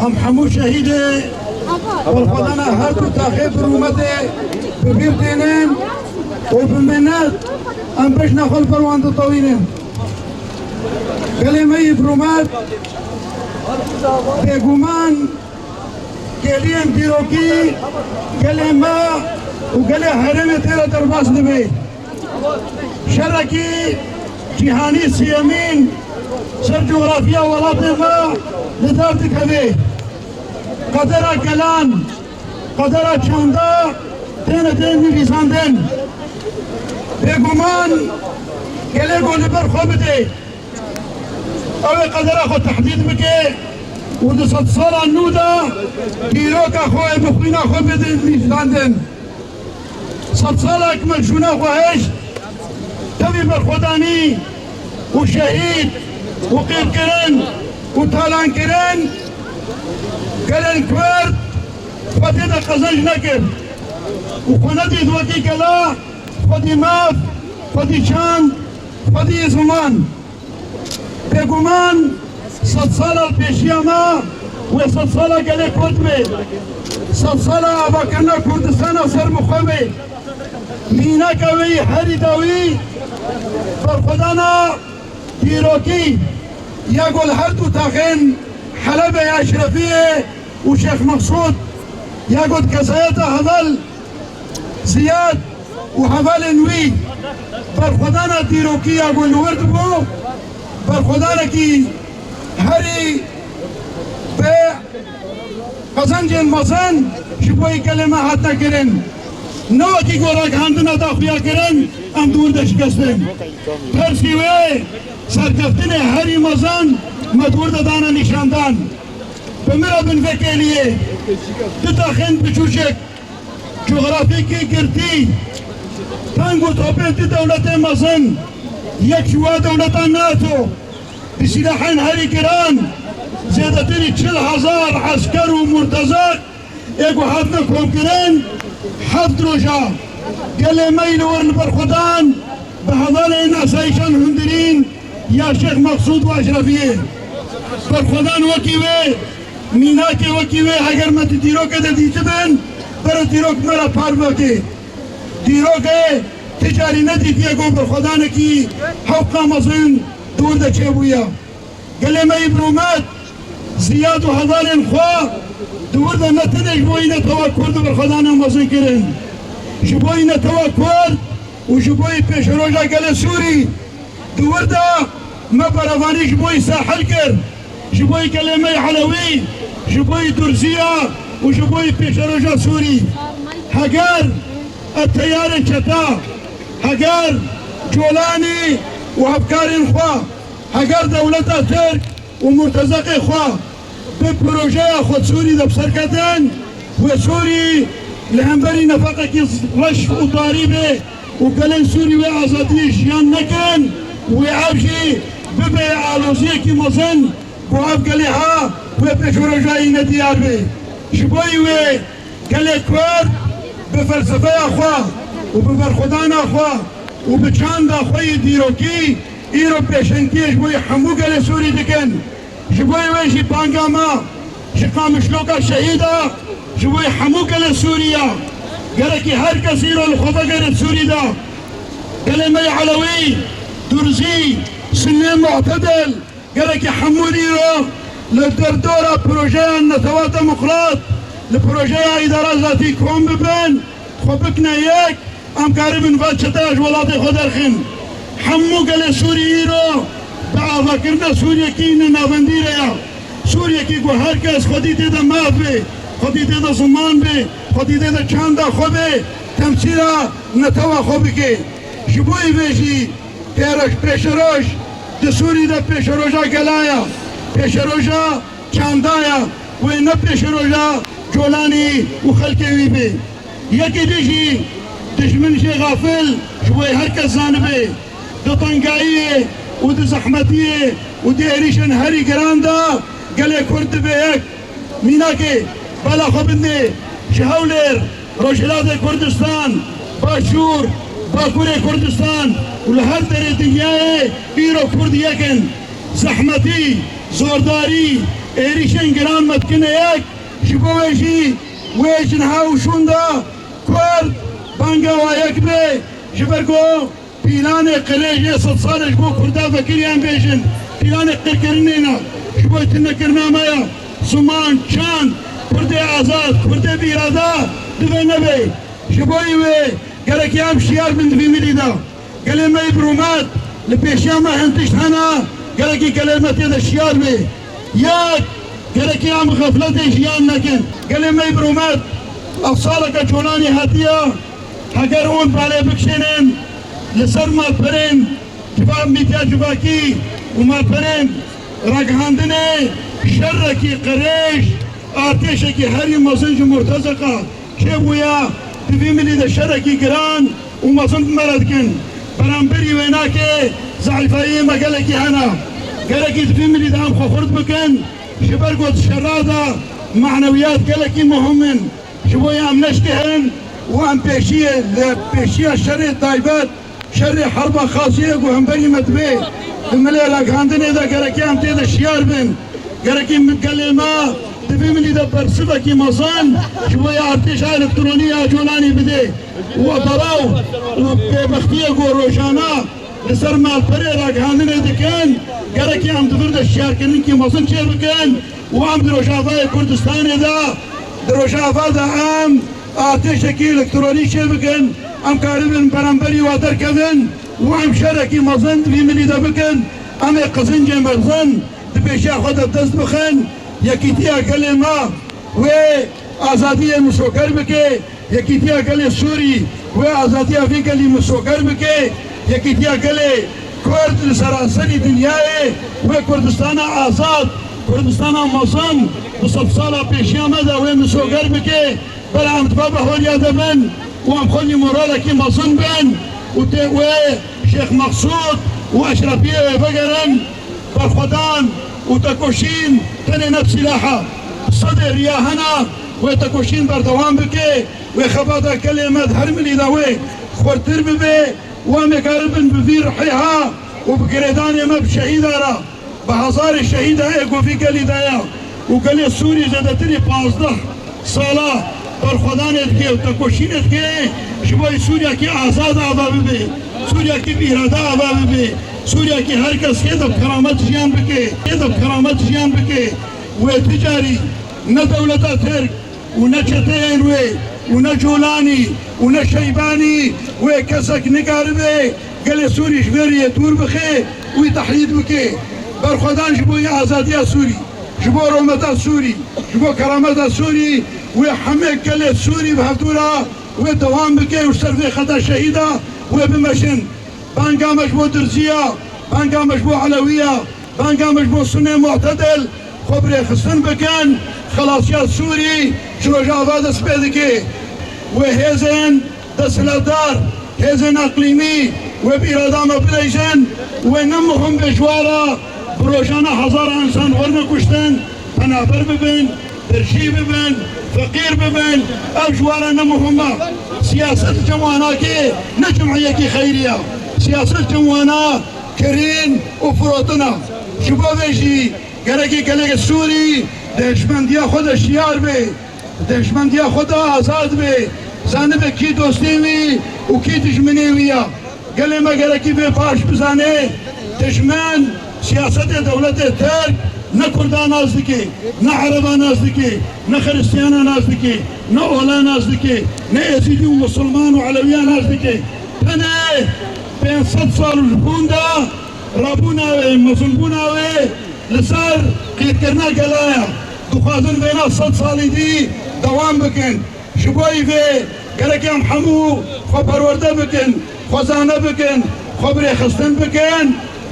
ام حمو شهيده والخدنا هر دو تاخيب رومته ببيرتينين وبمنات ام باش ناخذ بروان طويلين كلمه برومات بيغومان كليم ديروكي كلمه وقال هرمه تيرا درباس دبي شركي جهاني سيامين سر جغرافيا ولاطمة لذاتك هذه قدر كلام قدر چاندا تين نویساندن بگمان گله گل بر خوب ده او قدر خود تحدید بکه و 200 سال نودا دیروک خواه بخوینا خوب ده نویساندن 100 سال اکمل شونا خواهش تبي بر خدانی و شهید و قیب کرن و تالان کرن گلن کرد فتید قزنج نکرد و خندید وکی کلا خودی ماف خودی چند خودی زمان بگمان 100 سال پیشی ما و 100 سال گله کرد بید 100 سال آبا کرنا کردستان سر مخواه مینا کوي هری داوی بر خدانا دیروکی یا گل هر دو تاخین حلب اشرفیه و شیخ مقصود یا گل کسایت هذل زیاد و حوال نوی بر خدانا دیروکی یا گل ورد بو بر خدانا کی هری به قزنج مزن شبوی کلمه حتی کرن نو کی گورک هندنا داخیا کرن ام دور دشکستن پرسی و سرکفتن هری مزن مدور دانا نشاندان بمرا بن وکیلیه تتاخن بچوشک جغرافی کی گرتی تانگو توپیت دولت مزن یک شوا دولت ناتو بسلاحین هری کران زیادتری 40,000 عسكر و مرتزق اگو حدنا کم کرن حفظ روشا قال ميل ورن برخدان بهذول الناس عايشان هندرين يا شيخ مقصود واشرفيه برخدان وكيوي ميناكي وكيوي اگر ما تديروك ده ديتبن برو ديروك مرا پاروكي ديروك تجاري ندي فيكو برخدان كي حقا مصين دور ده چبويا قال ما يبرومات زياد وهذول الخوا دور ده نتنج بوينه توكل برخدان مصين كرن جبوی نتوکل و جبوی پیش روزا گل سوری دور دا ما برافانی جبوی ساحل کر جبوی کلمه علوی جبوی درزیه و جبوی پیش روزا سوری هگر التيار چتا هگر جولانی و افکار خوا هگر دولت ترک و مرتزق خوا به پروژه خود سوری دبسر کردن و سوری لهمبري نفقك رشف وضاريبه وقالن سوري وآزادي شيان نكن وعابشي ببي عالوزيكي مزن وعاب قالي ها وبشورو جاي نديار بي شبوي وي قالي كور بفلسفة اخوا وببرخدان اخوا وبچاند اخوي ديروكي ايرو بيشنكي شبوي حمو قالي سوري دكن شبوي وي شي بانقاما شي قامشلوكا شهيدة شوي حموك لسوريا قالك هر كثير الخطا قالت سوري دا قال ما علوي درزي سنين معتدل قالك حموديرو للدردورة بروجيه النتوات ديمقراط لبروجيه إدارة ذاتي كوم ببن خبكنا ياك ام قارب نفات شتاش ولاتي خدرخن حموك لسوريا بعضا كرنا سوريا كينا نافنديريا سوريا كي هر كس خدي تيدا مافي خودی دیده زمان بی خودی دیده چند خوبه تمثیلا نتوا خوبی که جبوی بیشی پیرش پیشروش دسوری ده پیشروشا گلایا پیشروشا چندایا و نه پیشروشا جولانی و خلکی وی بی یکی دیشی دشمنش غافل جبوی هر کس زانبه دو تنگاییه و دو زحمتیه و دی ایریشن هری گرانده گله کرد به یک میناکه بلا خبني شهولر روشلات كردستان باشور باكور كردستان ولهر در دنيا بيرو كرد يكن زحمتي زورداري إيريشن جرام متكنيك شبويجي ويجنها وشوندا كورد بانجا ويكبي شبرقو بيلان قريش صالح بو كردا فكريان بيجن بيلان قرقرنينا شبوي تنكرنا مايا سمان شان كردي آزاد كردي بيرادا دبي نبي شبوي وي قالك يام شيار من دبي مليدا قال ما يبرومات لبيشاما هنتش هنا قالك كلمة هذا الشيار بي ياك قالك يام غفلتي جيان لكن قال ما يبرومات أفصالك جولاني هاتيا هقرون بالي بكشنين لسر ما برين جباب ميتيا جباكي وما برين رقهاندني شركي قريش آتشكي هري مصنج مرتزقة شبويا تفي ملي دا شركي قران ومصنج مردكن برانبري ويناكي زعفاية ما قالكي هنا قالكي تفي ملي دا هم خفرت بكن شبرقوت شرادة معنويات قالكي مهمن شبويا عم نشتهن وعم بيشيه شر طيبات شر حرب خاصية وهم بني متبي المليلك عندنا إذا قالكي عم تيدا الشيار بن قالكي متكلمة تبي من إذا برسبك مصان شوية ارتشاء إلكترونية جولاني بدي وضراو وبختية وروشانا لسر مع الفريرك عندنا إذا كان قالكي عم تفرد الشيار كنكي مصان شيء بكان وعم دروشافاي كردستان إذا دروشافا دا عام ارتشاكي إلكتروني شيء بكن ام كاربن برانبري وادر كذن وعم شركي مصان تبي من إذا بكن ام قزن جمرزن تبيشا خد الدست بخن يكيتيا كلمة وآزادية مسوكر بكي يكيتيا كلمة سوري وآزادية في كلمة مسوكر بكي يكيتيا كلمة كرد لسراسري دنياي وكردستان آزاد كردستان مصن بصفصالة بيشيا مدى ومسوكر بكي بل عم تبابا هوليا دبن وعم خلي مرالكي مصن بن وشيخ مقصود وأشرفية بقرن بالخدان وتكوشين تاني نفس سلاحة صدر يا هنا وتكوشين بردوام بكي وخبادا كلمة هرملي داوي خورتر ببي ومقاربن بفي رحيها وبقريدان ما بشهيدة را بهزار الشهيدة ايقو في قلي دايا وقالي السوري زادتري 15 صلاة بالخدان ادكي وتكوشين ادكي شبوي سوريا كي آزاد آبا ببي سوريا كي بإرادة آبا ببي سوريا كي هر کس كده بكرامت جيان بكي كده بكرامت جيان بكي وتجاري نا دولتا ترك ونا چتين ونا جولاني ونا شيباني وكسك نقاربي قال سوري شبيري دور بخي وتحييد بكي برخدان جبوي آزادية سوري جبو رومتا سوري جبو كرامتا سوري وحميك قال سوري بهفتورا ودوام بكي وشرفي خطا شهيدة وبمشن بانقا مجبو درزية بانقا مجبو علوية بانقا مجبو سنة معتدل خبري خصن بكن خلاصيات سوري شو جافا دس بيدكي وهيزن دسلدار هيزن اقليمي وبإرادة مبليشن ونمهم بجوارا بروشانا هزار انسان ورنا كشتن تنابر ببن درشي ببن فقير ببن أجوارا نمهم سياسة جموانا كي نجمعية كي خيرية سياسة جموانا كرين وفروتنا شباب يجي قالكي كالك السوري دشمندية خود الشيار بي دشمندية خود آزاد بي زانبه كي دوستي بي وكي دشمني ويا قال ما قالكي بي باش بزاني دشمن سياسة دولة ترك نا كردان نازدكي نا عربا نازدكي نا خريستيانا نازدكي نا أولا نازدكي نا يزيدي ومسلمان وعلوية نازدكي تنه بين 100 سال البوندا رابونا مسلمونا لسر قيد كرنا قلايا دخازن بينا 100 سالي دي دوام بكن شبوي في قالك يا محمو خبرورده بكن خزانه بكن خبري خستن بكن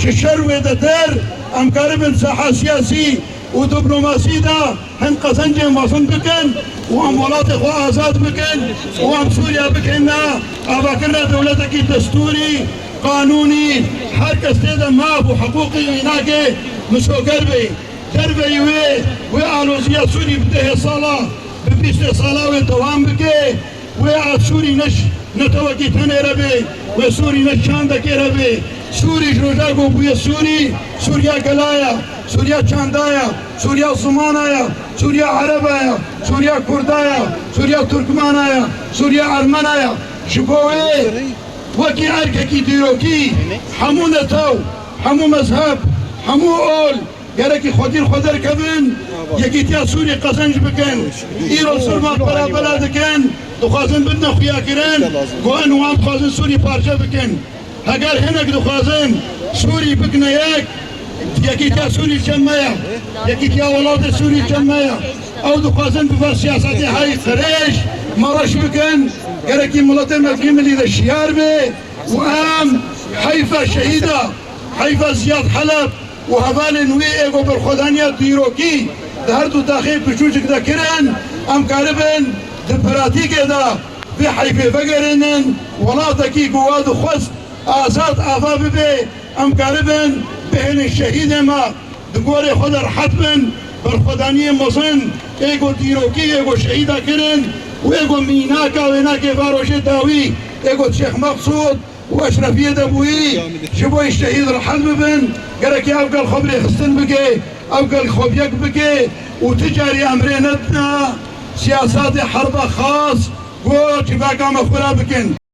ششر ويدتر امكار بن ساحه سياسي ودبلوماسي دا هن قزنجي مصن بكن وام ولات اخو ازاد بكن وام سوريا بكنا اباكرنا دولتك دستوري قانوني هر کس تیدا ماب و حقوقی هناك مسو قربي دربي وآلوزية سوري بده صلاة ببيست صلاة وتوام بكي وسوري نش نتوكي تني ربي وسوري نشان دكي ربي سوري جروجاكو بويا سوري سوريا قلايا سوريا چندایا سوريا زمانایا سوريا عربایا سوريا كردایا سوريا تركمانایا سوريا ارمنایا شبوه وكي ارككي ديروكي حمو نتاو حمو مذهب حمو اول گرکی خودیر خودر کبن یکی تیا سوری قزنج بکن ایران سرمات برا بلا دکن دخوازن بدن خویا کرن گوان وان خوازن سوری پارچه بکن اگر هنک دخوازن سوری بکن یکی تیا سوری چمایا یکی تیا ولاد سوری چمایا او دخوازن بفر سیاست های خریش مرش بکن گرکی ملت مفهی ملی ده شیار بی و ام حیفه شهیده حیفه زیاد حلب و هوال نوی ایگو برخودانیا دیروکی در دو داخل بچوچک دا کرن ام کاربن در پراتیک دا به حیفه بگرنن ولاتکی گواد خوست آزاد آفا ببه ام کاربن بهن شهید ما دگور خود رحت بن برخودانی مزن ایگو دیروکی ایگو شهیده کرن و ایگو میناکا و ایناکی باروش داوی ایگو شیخ مقصود واشرفيه دبوي شبو الشهيد رحل ببن قالك يا ابقى الخبر يخصن بكي ابقى الخبيك بكي وتجاري امرينتنا سياسات حرب خاص وجباك مفكرة بكن